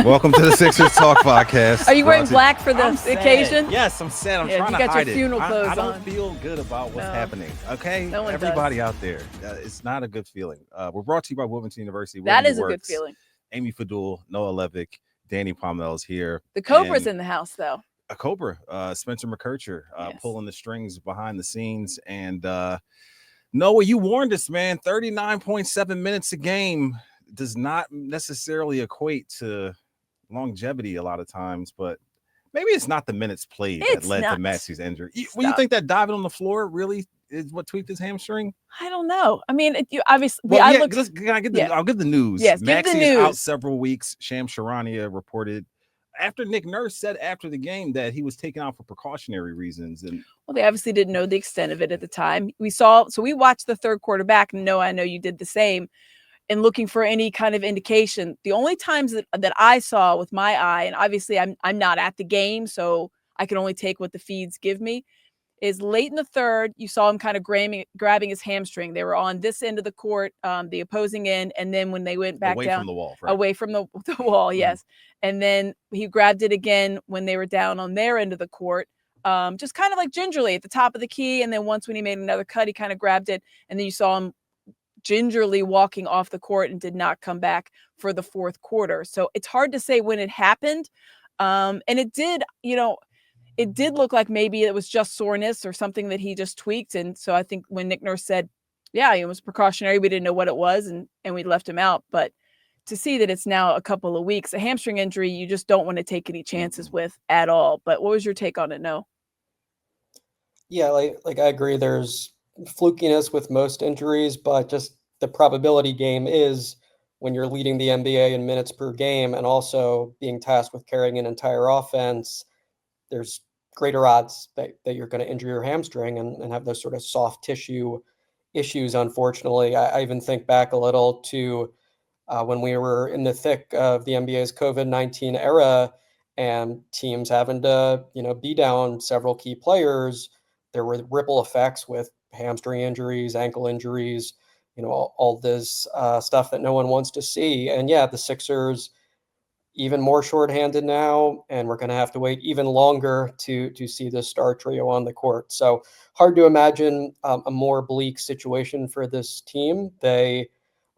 Welcome to the Sixers Talk podcast. Are you wearing black for the occasion? Yes, I'm sad. I'm trying to hide it. You got your funeral clothes on. I don't feel good about what's happening. Okay, no one everybody does. out there, it's not a good feeling. We're brought to you by Wilmington University. That is a good feeling. Amy Fadul, Noah Levick, Danny Pomel's here. The Cobra's in the house, though. A Cobra, Spencer McKercher, pulling the strings behind the scenes. And Noah, you warned us, man. 39.7 minutes a game does not necessarily equate to longevity a lot of times, but maybe it's not the minutes played that led to Maxey's injury. Well, you think that diving on the floor really is what tweaked his hamstring? I don't know. I mean, you obviously. Well, I'll give the news. Yes, Maxey is out several weeks. Shams Charania reported after Nick Nurse said after the game that he was taken out for precautionary reasons. And well, they obviously didn't know the extent of it at the time. We watched the third quarter back. And I know you did the same. And looking for any kind of indication. The only times that I saw with my eye, and obviously I'm not at the game, so I can only take what the feeds give me, is late in the third, you saw him kind of grabbing his hamstring. They were on this end of the court, the opposing end, and then when they went back down, from the wall, right? Away from the wall, yes. And then he grabbed it again when they were down on their end of the court, just kind of like gingerly at the top of the key. And then once when he made another cut, he kind of grabbed it, and then you saw him gingerly walking off the court and did not come back for the fourth quarter. So it's hard to say when it happened. And it did, it did look like maybe it was just soreness or something that he just tweaked. And so I think when Nick Nurse said, yeah, it was precautionary, we didn't know what it was and we left him out. But to see that it's now a couple of weeks, a hamstring injury, you just don't want to take any chances with at all. But what was your take on it, No? Yeah, like I agree. There's flukiness with most injuries, but just the probability game is when you're leading the NBA in minutes per game and also being tasked with carrying an entire offense, there's greater odds that you're going to injure your hamstring and have those sort of soft tissue issues, unfortunately. I even think back a little to when we were in the thick of the NBA's COVID-19 era and teams having to, be down several key players. There were ripple effects with hamstring injuries, ankle injuries, all this stuff that no one wants to see. And yeah, the Sixers even more shorthanded now, and we're going to have to wait even longer to see the star trio on the court. So hard to imagine a more bleak situation for this team. They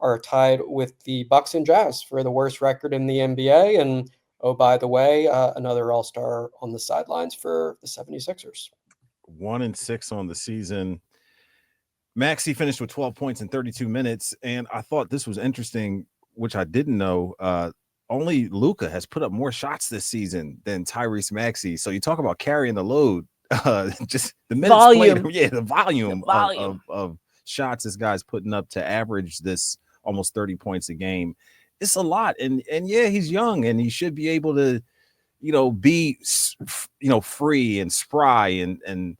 are tied with the Bucks and Jazz for the worst record in the NBA. And oh, by the way, another all-star on the sidelines for the 76ers. 1-6 on the season. Maxey finished with 12 points in 32 minutes, and I thought this was interesting, which I didn't know. Only Luka has put up more shots this season than Tyrese Maxey. So you talk about carrying the load, just the minutes volume. played. Yeah, the volume. Of shots this guy's putting up to average this almost 30 points a game. It's a lot, and yeah, he's young, and he should be able to, be, free and spry and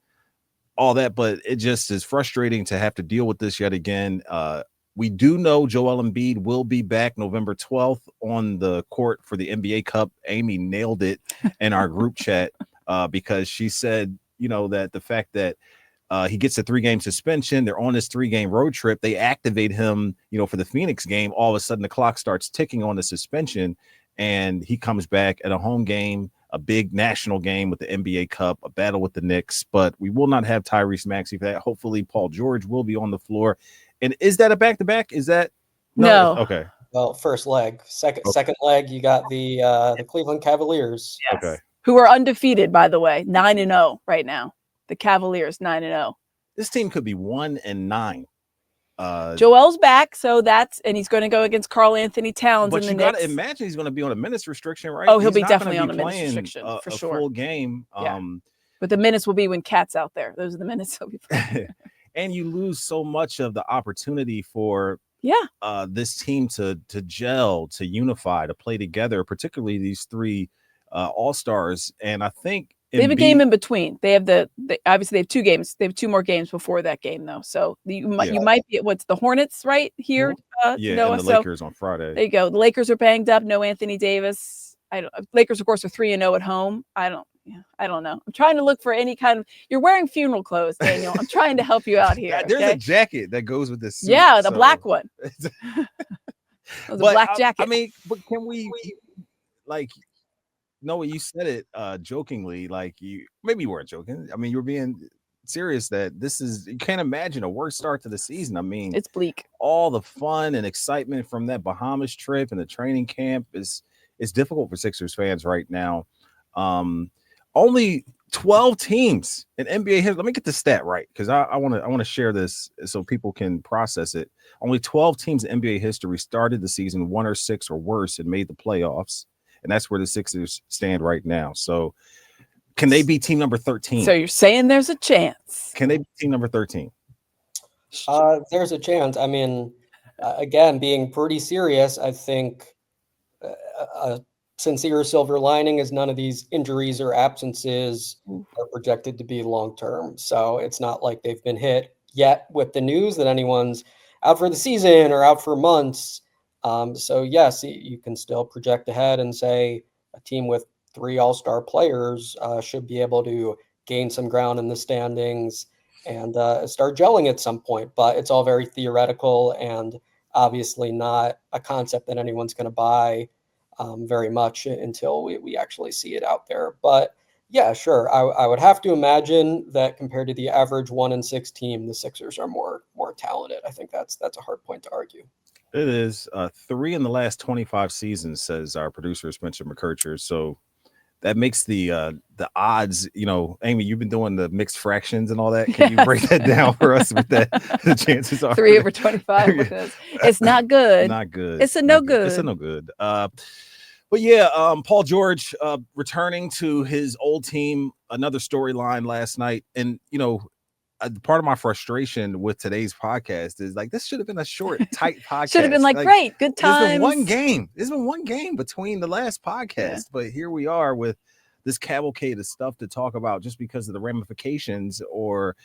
all that, but it just is frustrating to have to deal with this yet again. We do know Joel Embiid will be back November 12th on the court for the NBA Cup. Amy nailed it in our group chat because she said, that the fact that he gets a 3-game suspension, they're on this 3-game road trip, they activate him, for the Phoenix game. All of a sudden the clock starts ticking on the suspension, and he comes back at a home game, a big national game with the NBA Cup, a battle with the Knicks, but we will not have Tyrese Maxey for that. Hopefully Paul George will be on the floor. And is that a back-to-back? Is that no? Okay. Well, first leg, second leg, you got the Cleveland Cavaliers. Yes. Okay. Who are undefeated, by the way, 9-0 right now. The Cavaliers 9-0. This team could be 1-9. Joel's back, and he's going to go against Karl Anthony Towns in the Knicks. But you got to imagine he's going to be on a minutes restriction, right? Oh, he'll be definitely on a minutes restriction for sure. Full game. Yeah. But the minutes will be when Cat's out there. Those are the minutes he'll be playing. And you lose so much of the opportunity for this team to gel, to unify, to play together, particularly these 3 all-stars. And I think they have a game in between. They have obviously they have 2 games. They have 2 more games before that game, though. So you might be what's the Hornets right here. And the Lakers on Friday. There you go. The Lakers are banged up. No Anthony Davis. Lakers, of course, are 3-0 at home. I don't know. I'm trying to look for any kind of. You're wearing funeral clothes, Daniel. I'm trying to help you out here. There's a jacket that goes with this suit. Yeah, the black one. The black jacket. I mean, but can we? like, Noah, you said it jokingly, like maybe you weren't joking. I mean, you were being serious that you can't imagine a worse start to the season. I mean, it's bleak. All the fun and excitement from that Bahamas trip and the training camp is difficult for Sixers fans right now. Only 12 teams in NBA history. Let me get the stat right, because I want to share this so people can process it. Only 12 teams in NBA history started the season 1 or 6 or worse and made the playoffs, and that's where the Sixers stand right now. So, can they be team number 13? So you're saying there's a chance? Can they be team number 13? There's a chance. I mean, again, being pretty serious, I think a sincere silver lining is none of these injuries or absences are projected to be long-term. So it's not like they've been hit yet with the news that anyone's out for the season or out for months. So yes, you can still project ahead and say a team with 3 all-star players should be able to gain some ground in the standings and start gelling at some point. But it's all very theoretical and obviously not a concept that anyone's going to buy very much until we actually see it out there. But yeah, sure. I would have to imagine that compared to the average 1-6 team, the Sixers are more talented. I think that's a hard point to argue. It is 3 in the last 25 seasons, says our producer Spencer McKercher. So that makes the odds, Amy, you've been doing the mixed fractions and all that. Can you break that down for us with that? The chances are 3 over 25 with this. It's not good. Not good. It's a no good. It's a no good. But yeah, Paul George returning to his old team, another storyline last night. And, part of my frustration with today's podcast is like, this should have been a short, tight podcast. Should have been like great, good times. There's been one game between the last podcast, but here we are with this cavalcade of stuff to talk about just because of the ramifications or,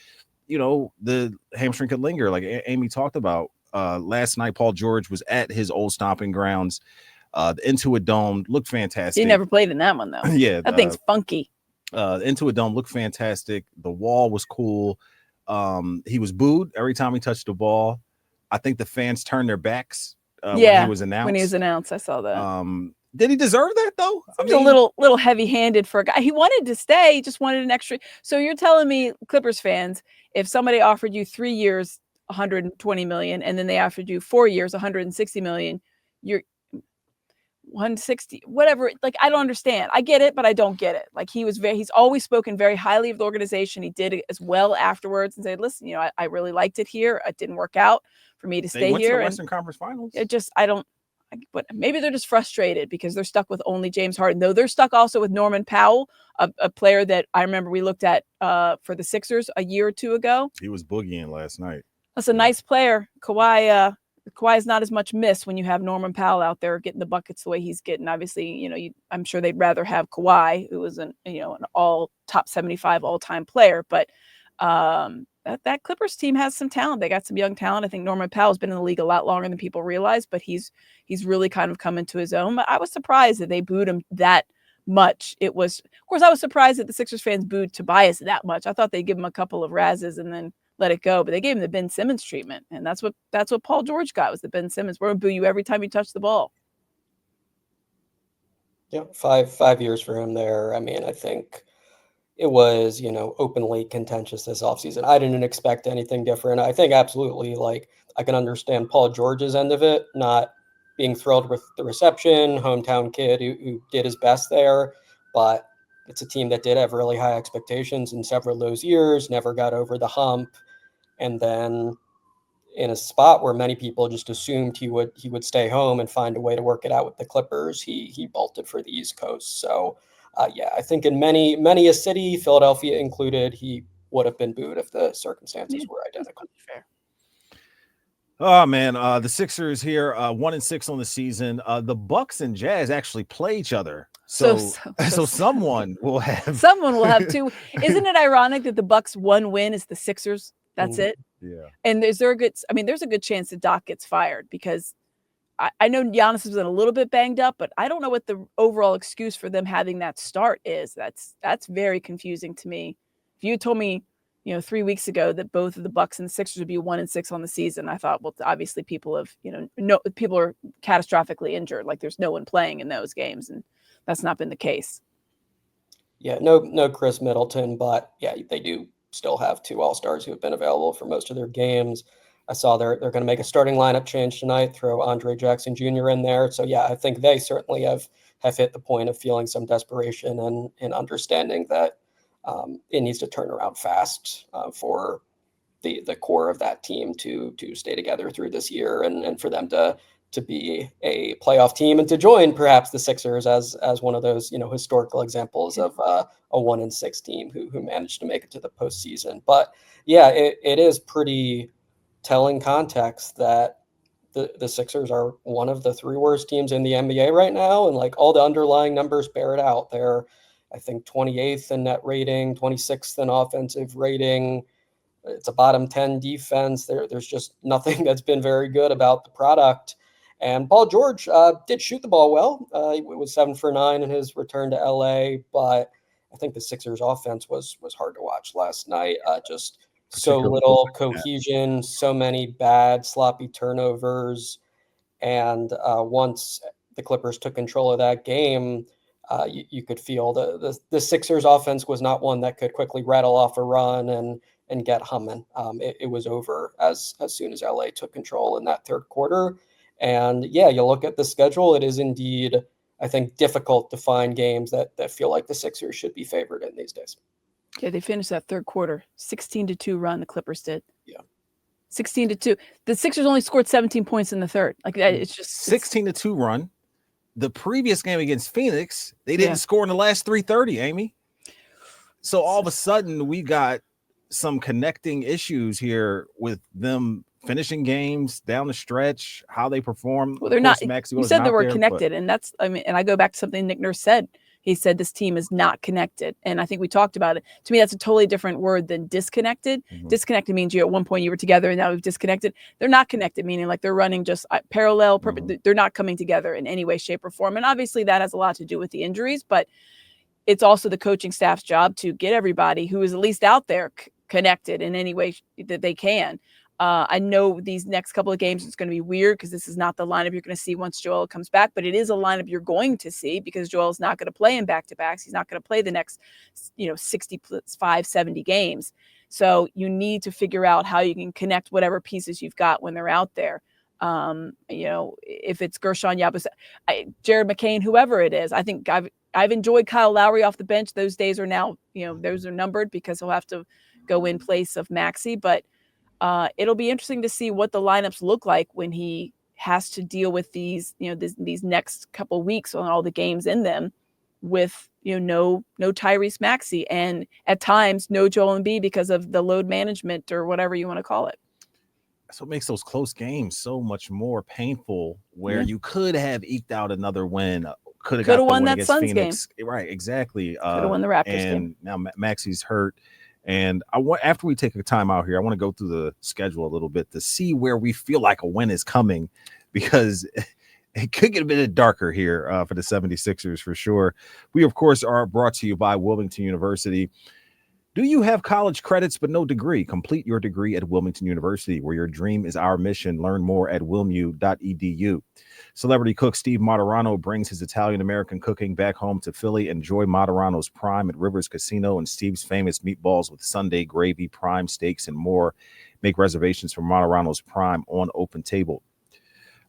the hamstring could linger. Like Amy talked about last night, Paul George was at his old stomping grounds. The Intuit Dome looked fantastic. He never played in that one though. Yeah, that thing's funky. The Intuit Dome looked fantastic. The wall was cool. He was booed every time he touched the ball. I think the fans turned their backs when he was announced. I saw that. Did he deserve that though? He's a little heavy-handed for a guy. He wanted to stay. He just wanted an extra. So you're telling me, Clippers fans, if somebody offered you 3 years, $120 million, and then they offered you 4 years, $160 million, you're 160, whatever. Like, I don't understand. I get it, but I don't get it. Like, he's always spoken very highly of the organization. He did it as well afterwards and said, listen, I really liked it here. It didn't work out for me to stay here. To the Western Conference Finals. But maybe they're just frustrated because they're stuck with only James Harden. Though they're stuck also with Norman Powell, a player that I remember we looked at for the Sixers a year or two ago. He was boogieing last night. That's a nice player. Kawhi is not as much miss when you have Norman Powell out there getting the buckets the way he's getting. Obviously, I'm sure they'd rather have Kawhi, who was an all top 75 all-time player. But that Clippers team has some talent. They got some young talent. I think Norman Powell's been in the league a lot longer than people realize, but he's really kind of come into his own. But I was surprised that they booed him that much. Of course, I was surprised that the Sixers fans booed Tobias that much. I thought they'd give him a couple of razzes and then let it go, but they gave him the Ben Simmons treatment, and that's what Paul George got, was the Ben Simmons. We're gonna boo you every time you touch the ball. Yeah, five years for him there. I mean, I think it was openly contentious this offseason. I didn't expect anything different. I think absolutely, like, I can understand Paul George's end of it, not being thrilled with the reception, hometown kid who did his best there, but it's a team that did have really high expectations in several of those years, never got over the hump. And then in a spot where many people just assumed he would stay home and find a way to work it out with the Clippers, he bolted for the East Coast. So, I think in many a city, Philadelphia included, he would have been booed if the circumstances were identical. Fair. Oh man, the Sixers here, 1-6 on the season. The Bucks and Jazz actually play each other. So someone will have two. Isn't it ironic that the Bucks' one win is the Sixers? That's it. Yeah. And there's a good chance that Doc gets fired, because I know Giannis has been a little bit banged up, but I don't know what the overall excuse for them having that start is. That's very confusing to me. If you had told me, 3 weeks ago that both of the Bucks and the Sixers would be 1-6 on the season, I thought, well, obviously people are catastrophically injured. Like, there's no one playing in those games, and that's not been the case. Yeah, no Chris Middleton, but yeah, they do still have 2 All-Stars who have been available for most of their games. I saw they're going to make a starting lineup change tonight, throw Andre Jackson Jr. in there. So yeah, I think they certainly have hit the point of feeling some desperation and understanding that it needs to turn around fast for the core of that team to stay together through this year and for them to be a playoff team and to join perhaps the Sixers as one of those, historical examples of a 1-6 team who managed to make it to the postseason. But yeah, it is pretty telling context that the Sixers are one of the 3 worst teams in the NBA right now. And like all the underlying numbers bear it out. They're, I think, 28th in net rating, 26th in offensive rating. It's a bottom 10 defense. There's just nothing that's been very good about the product. And Paul George did shoot the ball well. He was 7 for 9 in his return to LA, but I think the Sixers offense was hard to watch last night. Just so little cohesion, so many bad, sloppy turnovers. And once the Clippers took control of that game, you could feel the Sixers offense was not one that could quickly rattle off a run and get humming. It was over as soon as LA took control in that third quarter. And yeah, you look at the schedule, it is indeed, I think, difficult to find games that feel like the Sixers should be favored in these days. Yeah, they finished that third quarter, 16-2 run, the Clippers did. Yeah. 16-2. The Sixers only scored 17 points in the third. Like that, it's just 16-2 run. The previous game against Phoenix, they didn't score in the last 3:30, Amy. So all of a sudden, we got some connecting issues here with them finishing games down the stretch, how they perform. Well, they're not. You said they were connected, and that's, and I go back to something Nick Nurse said. He said this team is not connected, and I think we talked about it. To me, that's a totally different word than disconnected. Mm-hmm. Disconnected means at one point you were together, and now we've disconnected. They're not connected, meaning like they're running just parallel. Mm-hmm. They're not coming together in any way, shape, or form. And obviously, that has a lot to do with the injuries, but it's also the coaching staff's job to get everybody who is at least out there connected in any way that they can. I know these next couple of games, it's going to be weird because this is not the lineup you're going to see once Joel comes back, but it is a lineup you're going to see because Joel's not going to play in back-to-backs. He's not going to play the next, 65, 70 games. So you need to figure out how you can connect whatever pieces you've got when they're out there. If it's Gershon Yabus, Jared McCain, whoever it is, I think I've enjoyed Kyle Lowry off the bench. Those days are now, those are numbered because he'll have to go in place of Maxey, but it'll be interesting to see what the lineups look like when he has to deal with these, these next couple of weeks on all the games in them with, no Tyrese Maxey and at times no Joel Embiid because of the load management or whatever you want to call it. That's what makes those close games so much more painful where you could have eked out another win. Could have won that Suns Phoenix game. Right, exactly. Could have won the Raptors game. Now Maxey's hurt. And after we take a time out here, I want to go through the schedule a little bit to see where we feel like a win is coming because it could get a bit darker here for the 76ers for sure. We, of course, are brought to you by Wilmington University. Do you have college credits but no degree? Complete your degree at Wilmington University, where your dream is our mission. Learn more at wilmu.edu. Celebrity cook Steve Moderano brings his Italian-American cooking back home to Philly. Enjoy Moderano's Prime at Rivers Casino and Steve's famous meatballs with Sunday gravy, prime steaks, and more. Make reservations for Moderano's Prime on Open Table.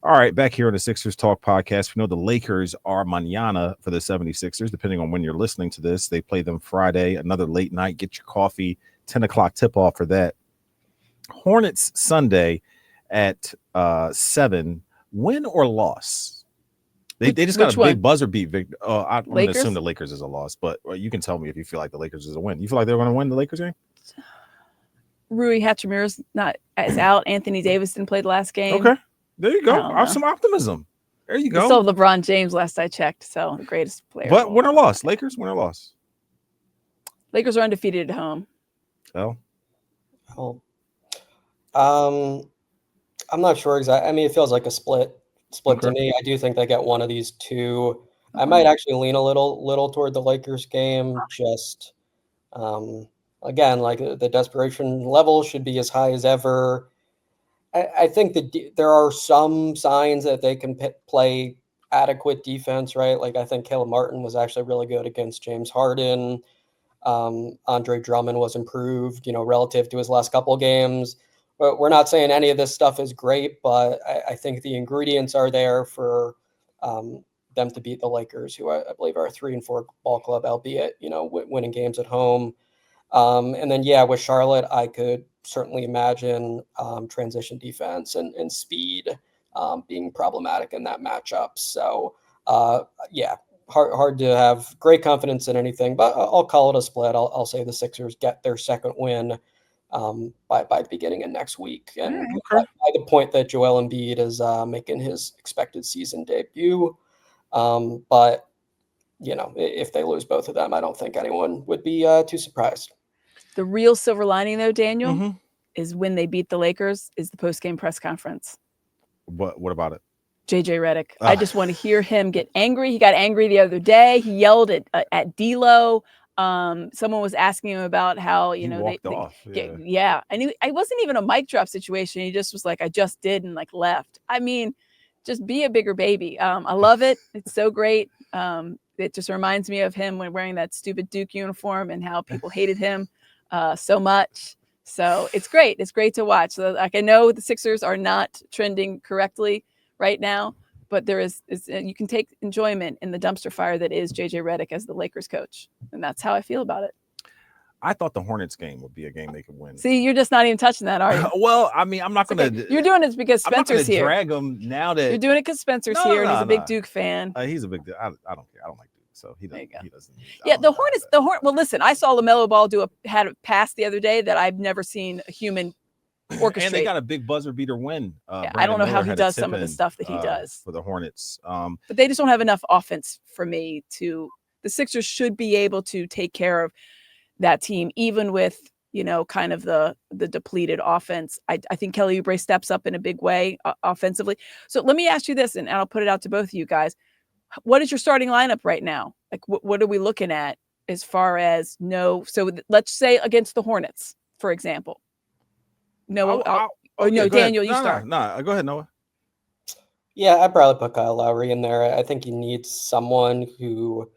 All right, back here on the Sixers Talk podcast. We know the Lakers are mañana for the 76ers, depending on when you're listening to this. They play them Friday, another late night. Get your coffee, 10 o'clock tip-off for that. Hornets Sunday at 7. Win or loss? They just got a big buzzer beat. I'm going to assume the Lakers is a loss, but you can tell me if you feel like the Lakers is a win. You feel like they're going to win the Lakers game? Rui Hachimura's is out. Anthony Davis didn't play the last game. Okay. There you go. Have some optimism. There you go. Still LeBron James, last I checked. So the greatest player. But win or loss? Lakers, win or loss? Lakers are undefeated at home. I'm not sure exactly. I mean, it feels like a split to me. I do think they get one of these two. I might actually lean a little toward the Lakers game. Just again, like the desperation level should be as high as ever. I think that there are some signs that they can play adequate defense, right? Like I think Caleb Martin was actually really good against James Harden. Andre Drummond was improved, relative to his last couple of games. But we're not saying any of this stuff is great, but I think the ingredients are there for them to beat the Lakers, who I believe are a 3-4 ball club, albeit, winning games at home. And then, with Charlotte, I could certainly imagine transition defense and speed being problematic in that matchup. So, hard to have great confidence in anything, but I'll call it a split. I'll say the Sixers get their second win by the beginning of next week. And by the point that Joel Embiid is making his expected season debut. But, if they lose both of them, I don't think anyone would be too surprised. The real silver lining, though, Daniel, is when they beat the Lakers is the post-game press conference. What about it? JJ Redick. I just want to hear him get angry. He got angry the other day. He yelled at D'Lo. Someone was asking him about how, he walked off. And it wasn't even a mic drop situation. He just was like, I just did, and like left. I mean, just be a bigger baby. I love it. It's so great. It just reminds me of him when wearing that stupid Duke uniform and how people hated him so much. So it's great. It's great to watch. So, like, I know the Sixers are not trending correctly right now, but there is you can take enjoyment in the dumpster fire that is JJ Redick as the Lakers coach. And that's how I feel about it. I thought the Hornets game would be a game they could win. See, you're just not even touching that, are you? Well, I mean, I'm not going to. You're doing it because Spencer's here. Drag him now that you're doing it because Spencer's here and he's a big Duke fan. He's a big. I don't care. I don't like Duke, so he doesn't. He doesn't. Yeah, the Hornets. Well, listen, I saw LaMelo Ball had a pass the other day that I've never seen a human orchestrate. And they got a big buzzer beater win. I don't know how he does some of the stuff that he does for the Hornets. But they just don't have enough offense for me to. The Sixers should be able to take care of that team, even with kind of the depleted offense. I think Kelly Oubre steps up in a big way offensively. So let me ask you this, and I'll put it out to both of you guys. What is your starting lineup right now? Like, what are we looking at as far as So let's say against the Hornets, for example. No, Daniel, you start. No, go ahead, Noah. Yeah, I'd probably put Kyle Lowry in there. I think you need someone who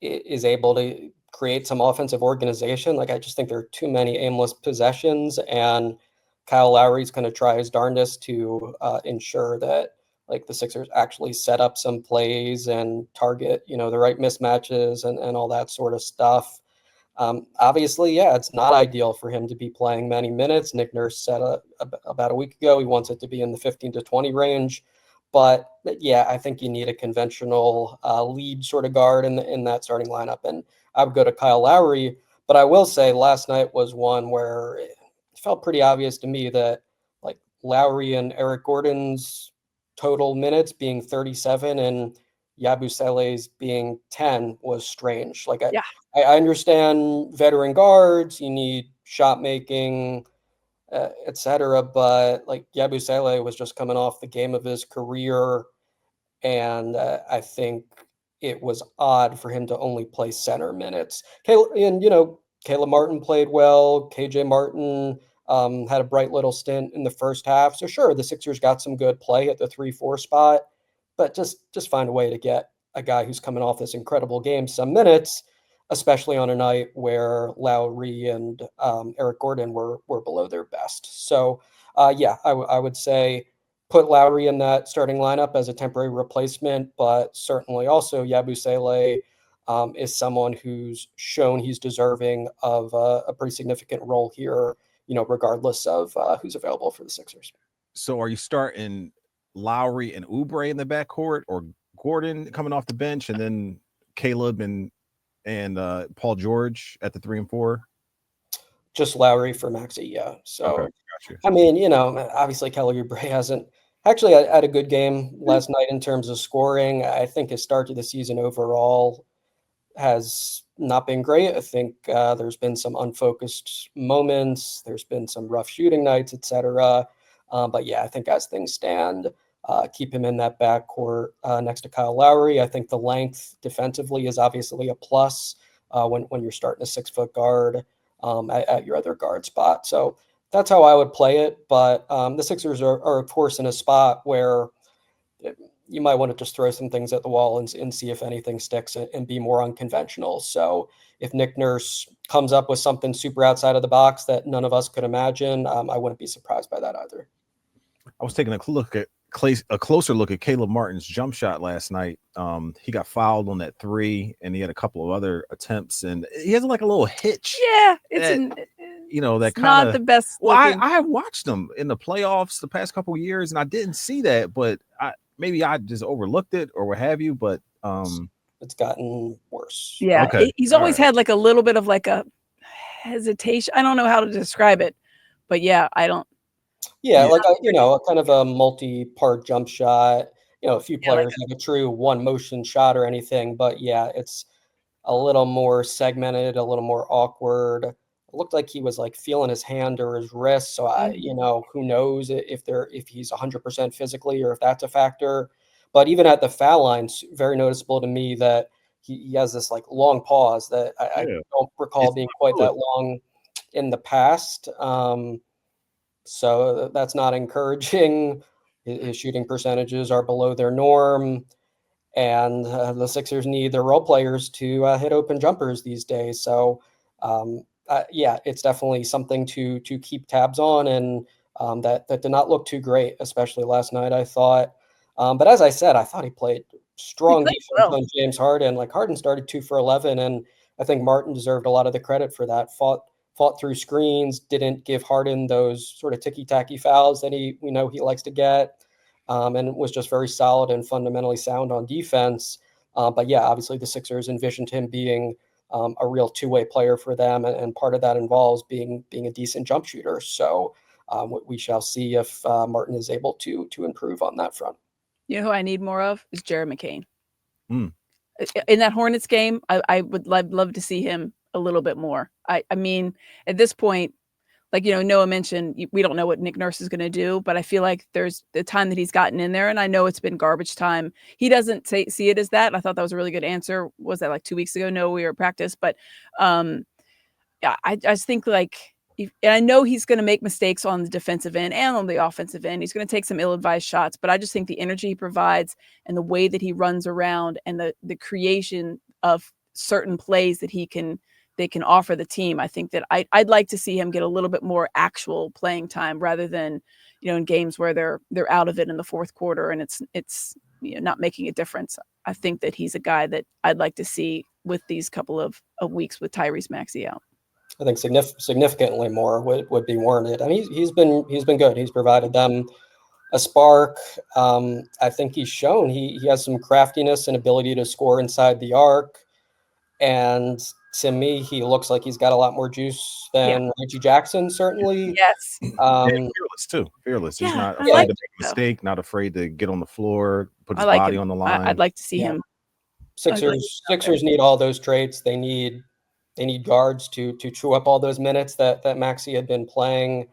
is able to create some offensive organization. Like, I just think there are too many aimless possessions, and Kyle Lowry's going to try his darndest to ensure that like the Sixers actually set up some plays and target, the right mismatches and all that sort of stuff. Obviously, it's not ideal for him to be playing many minutes. Nick Nurse said about a week ago he wants it to be in the 15 to 20 range. But I think you need a conventional lead sort of guard in that starting lineup. And I would go to Kyle Lowry. But I will say last night was one where it felt pretty obvious to me that like Lowry and Eric Gordon's total minutes being 37 and Yabusele's being 10 was strange. Like I understand veteran guards, you need shot making, etc. But like Yabusele was just coming off the game of his career, and I think it was odd for him to only play center minutes. Caleb Martin played well. KJ Martin had a bright little stint in the first half. So sure, the Sixers got some good play at the 3-4 spot, but just find a way to get a guy who's coming off this incredible game some minutes, especially on a night where Lowry and Eric Gordon were below their best. So, I would say put Lowry in that starting lineup as a temporary replacement, but certainly also Yabusele is someone who's shown he's deserving of a pretty significant role here, regardless of who's available for the Sixers. So are you starting Lowry and Oubre in the backcourt, or Gordon coming off the bench, and then Caleb and Paul George at the 3 and 4? Just Lowry for Maxey, yeah. So, okay, gotcha. I mean, obviously Kelly Oubre hasn't actually had a good game last night in terms of scoring. I think his start to the season overall has not been great. I think there's been some unfocused moments. There's been some rough shooting nights, etc. But I think as things stand, keep him in that backcourt next to Kyle Lowry. I think the length defensively is obviously a plus when you're starting a 6-foot guard at your other guard spot. So that's how I would play it. But the Sixers are of course, in a spot where you might want to just throw some things at the wall and see if anything sticks and be more unconventional. So if Nick Nurse comes up with something super outside of the box that none of us could imagine, I wouldn't be surprised by that either. I was taking a closer look at Caleb Martin's jump shot last night. He got fouled on that 3, and he had a couple of other attempts, and he has like a little hitch. Yeah, it's that kind not of the best. Well, I have watched him in the playoffs the past couple of years, and I didn't see that, but maybe I just overlooked it or what have you. But it's gotten worse. Yeah, okay. He's always had like a little bit of like a hesitation. I don't know how to describe it, but yeah, I don't. Yeah, like kind of a multi-part jump shot. A few players have a true one motion shot or anything, but yeah, it's a little more segmented, a little more awkward. It looked like he was like feeling his hand or his wrist. So who knows if he's 100% physically or if that's a factor. But even at the foul line, it's very noticeable to me that he has this like long pause that I don't recall being quite that long in the past. So that's not encouraging. His shooting percentages are below their norm. And the Sixers need their role players to hit open jumpers these days. So, it's definitely something to keep tabs on. And that did not look too great, especially last night, I thought. But as I said, I thought he played strong defense on James Harden. Like Harden started 2 for 11, and I think Martin deserved a lot of the credit for that. Fought through screens, didn't give Harden those sort of ticky-tacky fouls that we know he likes to get, and was just very solid and fundamentally sound on defense. But yeah, obviously the Sixers envisioned him being a real two-way player for them, and part of that involves being a decent jump shooter. So we shall see if Martin is able to improve on that front. You know who I need more of is Jared McCain. In that Hornets game, I would love to see him a little bit more. I mean, at this point, like, Noah mentioned, we don't know what Nick Nurse is going to do, but I feel like there's the time that he's gotten in there, and I know it's been garbage time. He doesn't see it as that. I thought that was a really good answer. Was that like 2 weeks ago? No, we were at practice, but I just think like, and I know he's going to make mistakes on the defensive end and on the offensive end. He's going to take some ill-advised shots, but I just think the energy he provides and the way that he runs around and the creation of certain plays that they can offer the team. I think that I'd like to see him get a little bit more actual playing time rather than, in games where they're out of it in the fourth quarter and it's not making a difference. I think that he's a guy that I'd like to see with these couple of weeks with Tyrese Maxey out. I think significantly more would be warranted. I mean, he's been good. He's provided them a spark. I think he's shown he has some craftiness and ability to score inside the arc. And to me, he looks like he's got a lot more juice than Reggie Jackson, certainly. Yes. Fearless too. Fearless. He's not afraid to make a mistake, not afraid to get on the floor, put his body on the line. I'd like to see him. Sixers need all those traits. They need guards to chew up all those minutes that Maxey had been playing.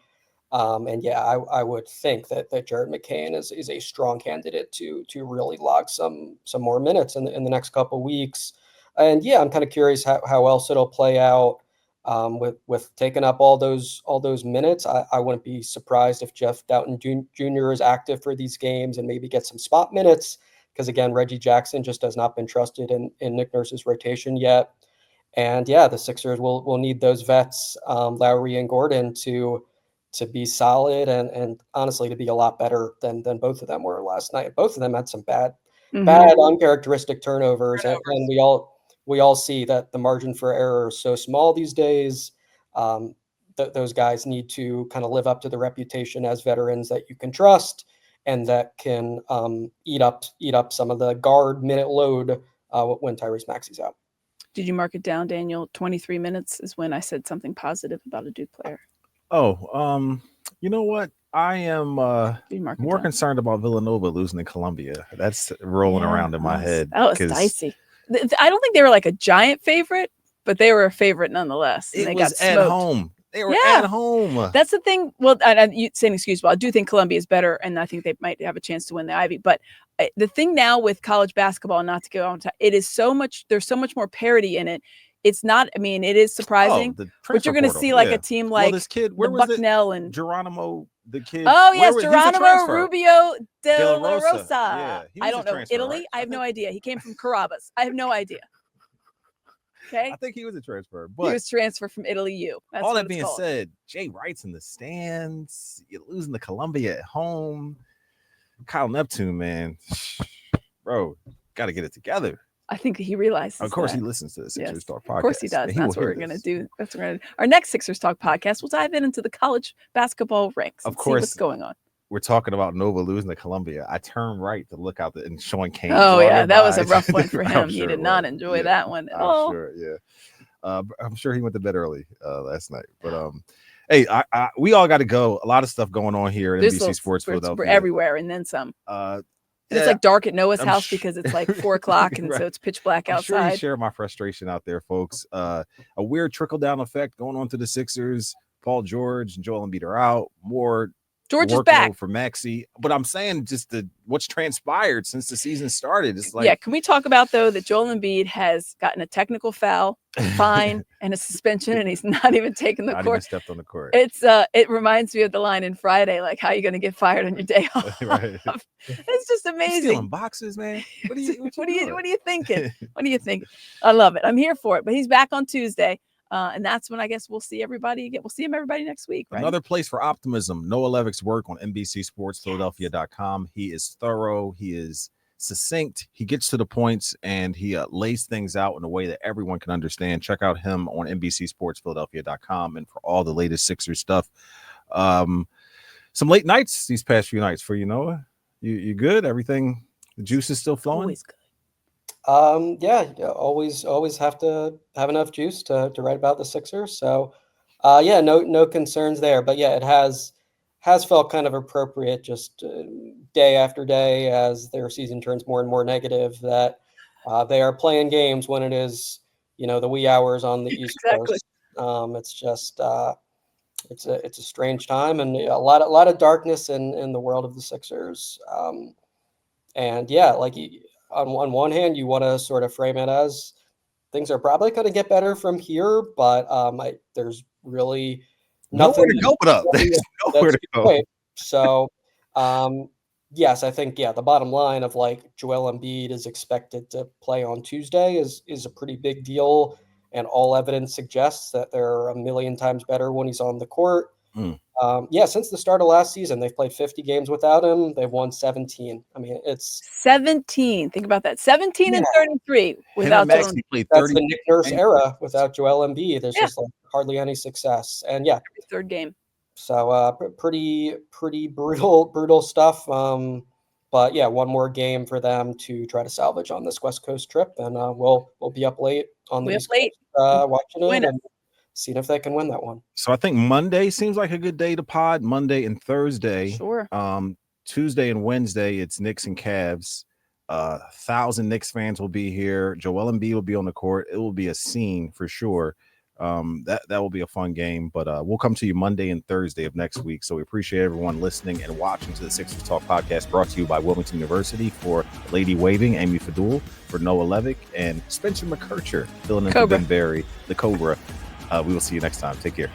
I would think that Jared McCain is a strong candidate to really log some more minutes in the next couple of weeks. And I'm kind of curious how else it'll play out with taking up all those minutes. I wouldn't be surprised if Jeff Doughton Jr. is active for these games and maybe get some spot minutes, because again, Reggie Jackson just has not been trusted in Nick Nurse's rotation yet. And the Sixers will need those vets, Lowry and Gordon, to be solid and honestly to be a lot better than both of them were last night. Both of them had some bad uncharacteristic turnovers. And we all see that the margin for error is so small these days. Those guys need to kind of live up to the reputation as veterans that you can trust and that can eat up some of the guard minute load when Tyrese Maxey's out. Did you mark it down, Daniel? 23 minutes is when I said something positive about a Duke player. Oh, you know what? I am more concerned about Villanova losing to Columbia. That's rolling around in my head. That was dicey. I don't think they were like a giant favorite, but they were a favorite nonetheless. And they got smoked. At home. They were at home. That's the thing. Well, you say an excuse, but I do think Columbia is better, and I think they might have a chance to win the Ivy. But the thing now with college basketball, not to go on, there's so much more parity in it. It's not. I mean, it is surprising, but you're going to see like a team like this kid, Bucknell and Geronimo The kid. Oh yes, he's a Geronimo transfer. Rubio de De La la Rosa. Rosa. Yeah, he was I a don't know. transfer, Italy? right? I have no idea. He came from Carabas. I have no idea. Okay. I think he was a transfer, He but was transferred from Italy U. That's all what that it's being called. said, Jay Wright's in the stands. You're losing to Columbia at home. Kyle Neptune, man, bro, got to get it together. I think he realizes. Of course, that. he listens to the Sixers Talk podcast. Of course he does. He That's what we're going to do. That's what we're going to do. Our next Sixers Talk podcast, we'll dive into the college basketball ranks and see what's going on. We're talking about Nova losing to Columbia. I turned right to look out and Sean Kane. Oh, yeah. That was a rough one for him. He did not enjoy that one at all. Sure, yeah. I'm sure he went to bed early last night. But hey, we all got to go. A lot of stuff going on here at NBC Sports Philadelphia. We're everywhere and then some. It's like dark at Noah's house because it's like 4 o'clock and so it's pitch black outside. I'm sure you share my frustration out there, folks. A weird trickle-down effect going on to the Sixers. Paul George and Joel Embiid are out. More George is back for Maxey, but I'm saying just what's transpired since the season started. It's like, yeah. Can we talk about though that Joel Embiid has gotten a technical foul, fine, and a suspension, and he's not even taken the not court. Even stepped on the court. It reminds me of the line in Friday, like how are you going to get fired on your day off? Right. It's just amazing. You're stealing boxes, man. What are you thinking? What are you thinking? I love it. I'm here for it. But he's back on Tuesday. And that's when I guess we'll see everybody again. We'll see everybody next week. Right? Another place for optimism. Noah Levick's work on NBC Sports Philadelphia.com. He is thorough. He is succinct. He gets to the points and he lays things out in a way that everyone can understand. Check out him on NBC Sports Philadelphia.com and for all the latest Sixers stuff. Some late nights these past few nights for you, Noah. You good? Everything, the juice is still flowing? Always good. Yeah, always have to have enough juice to write about the Sixers. So, yeah, no concerns there. But yeah, it has felt kind of appropriate just day after day as their season turns more and more negative that they are playing games when it is, the wee hours on the East Coast. It's just it's a strange time and a lot of darkness in the world of the Sixers. And yeah, like on one hand, you want to sort of frame it as things are probably going to get better from here, but there's really nothing to go but up. There's nowhere to go. So, yes, I think the bottom line of like Joel Embiid is expected to play on Tuesday is a pretty big deal, and all evidence suggests that they're a million times better when he's on the court. Since the start of last season, they've played 50 games without him. They've won 17. I mean, it's 17. Think about that. 17 and 33 without Joel Embiid. That's the Nick Nurse era without Joel Embiid. There's just like hardly any success. And every third game. So pretty brutal stuff. But yeah, one more game for them to try to salvage on this West Coast trip, and we'll be up late on the East Coast, watching it and seeing if they can win that one. So I think Monday seems like a good day to pod. Monday and Thursday. Sure. Tuesday and Wednesday, it's Knicks and Cavs. 1,000 Knicks fans will be here. Joel Embiid will be on the court. It will be a scene for sure. That will be a fun game. But we'll come to you Monday and Thursday of next week. So we appreciate everyone listening and watching to the Sixers Talk podcast, brought to you by Wilmington University. For Lady Waving, Amy Fadul, for Noah Levick, and Spencer McKercher filling in for Ben Berry, the Cobra. We will see you next time. Take care.